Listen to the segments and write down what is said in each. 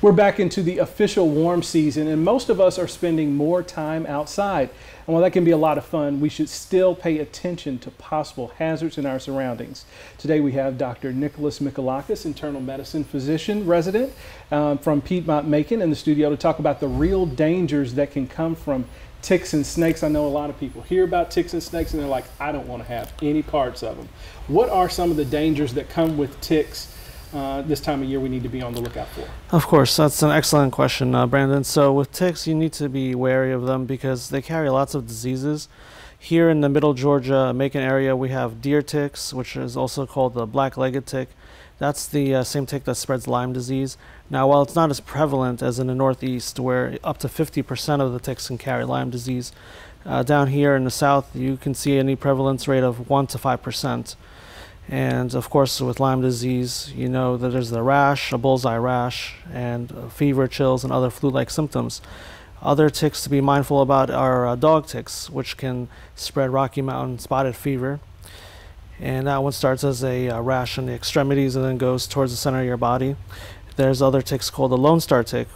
We're back into the official warm season, and most of us are spending more time outside. And while that can be a lot of fun, we should still pay attention to possible hazards in our surroundings. Today we have Dr. Michalakis, internal medicine physician resident from Piedmont Macon, in the studio to talk about the real dangers that can come from ticks and snakes. I know a lot of people hear about ticks and snakes and they're like, I don't want to have any parts of them. What are some of the dangers that come with ticks this time of year we need to be on the lookout for? Of course, that's an excellent question, Brandon. So with ticks, you need to be wary of them because they carry lots of diseases. Here in the middle Georgia, Macon area, we have deer ticks, which is also called the black-legged tick. That's the same tick that spreads Lyme disease. Now, while it's not as prevalent as in the Northeast, where up to 50% of the ticks can carry Lyme disease, down here in the South, you can see any prevalence rate of 1 to 5%. And of course, with Lyme disease, you know that there's the rash, a bullseye rash, and fever, chills, and other flu-like symptoms. Other ticks to be mindful about are dog ticks, which can spread Rocky Mountain spotted fever. And that one starts as a rash on the extremities and then goes towards the center of your body. There's other ticks called the Lone Star tick,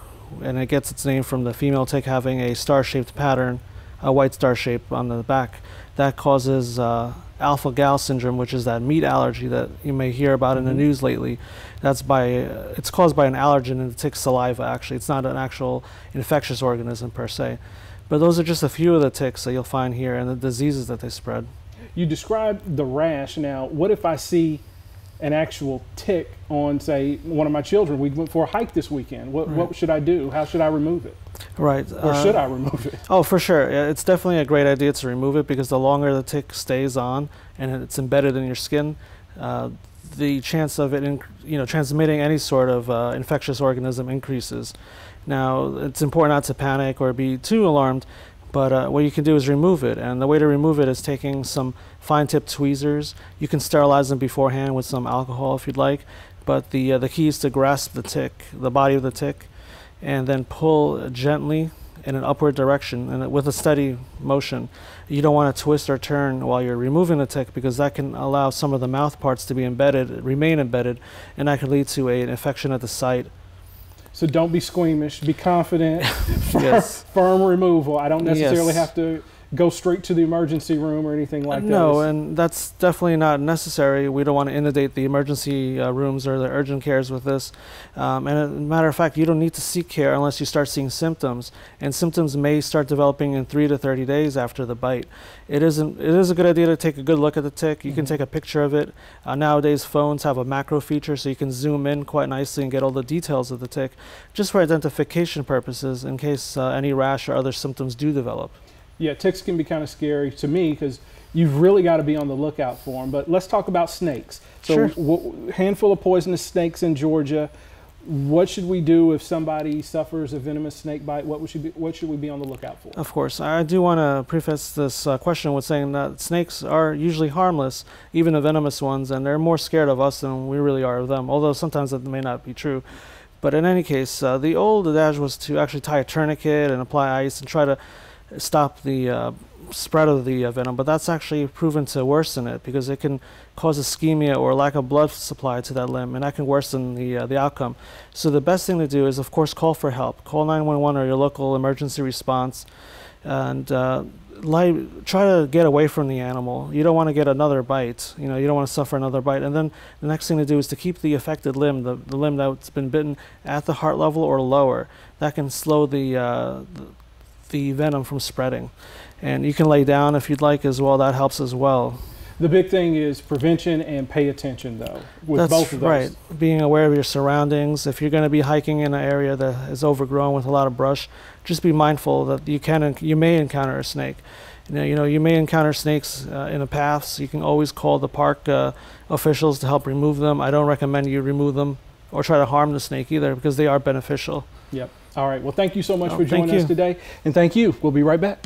and it gets its name from the female tick having a star-shaped pattern, a white star shape on the back. That causes alpha-gal syndrome, which is that meat allergy that you may hear about in the news lately. That's it's caused by an allergen in the tick's saliva, actually. It's not an actual infectious organism per se. But those are just a few of the ticks that you'll find here and the diseases that they spread. You described the rash. Now, what if I see an actual tick on, say, one of my children? We went for a hike this weekend. What should I do? How should I remove it? Right. Or should I remove it? Oh, for sure. It's definitely a great idea to remove it because the longer the tick stays on and it's embedded in your skin, the chance of it transmitting any sort of infectious organism increases. Now, it's important not to panic or be too alarmed, but what you can do is remove it. And the way to remove it is taking some fine-tipped tweezers. You can sterilize them beforehand with some alcohol if you'd like, but the key is to grasp the tick, the body of the tick, and then pull gently in an upward direction and with a steady motion. You don't want to twist or turn while you're removing the tick because that can allow some of the mouth parts to be remain embedded, and that could lead to an infection at the site. So don't be squeamish, be confident, Yes. Firm removal. I don't necessarily have to go straight to the emergency room or anything like that. No, and that's definitely not necessary. We don't want to inundate the emergency rooms or the urgent cares with this. And as a matter of fact, you don't need to seek care unless you start seeing symptoms. And symptoms may start developing in 3 to 30 days after the bite. It is a good idea to take a good look at the tick. You can take a picture of it. Nowadays, phones have a macro feature, so you can zoom in quite nicely and get all the details of the tick, just for identification purposes in case any rash or other symptoms do develop. Yeah, ticks can be kind of scary to me because you've really got to be on the lookout for them. But let's talk about snakes. So Sure. Handful of poisonous snakes in Georgia. What should we do if somebody suffers a venomous snake bite? What should we be on the lookout for? Of course. I do want to preface this question with saying that snakes are usually harmless, even the venomous ones, and they're more scared of us than we really are of them, although sometimes that may not be true. But in any case, the old adage was to actually tie a tourniquet and apply ice and try to stop the spread of the venom, but that's actually proven to worsen it because it can cause ischemia or lack of blood supply to that limb, and that can worsen the outcome. So the best thing to do is, of course, call for help. Call 911 or your local emergency response, and try to get away from the animal. You don't want to get another bite. You don't want to suffer another bite. And then the next thing to do is to keep the affected limb, the limb that's been bitten, at the heart level or lower. That can slow the venom from spreading. And you can lay down if you'd like as well. That helps as well. The big thing is prevention and pay attention, though, with both of those. Right. Being aware of your surroundings. If you're going to be hiking in an area that is overgrown with a lot of brush, just be mindful that you may encounter a snake. You may encounter snakes in the paths. You can always call the park officials to help remove them. I don't recommend you remove them or try to harm the snake either because they are beneficial. Yep. All right. Well, thank you so much for joining us today. And thank you. We'll be right back.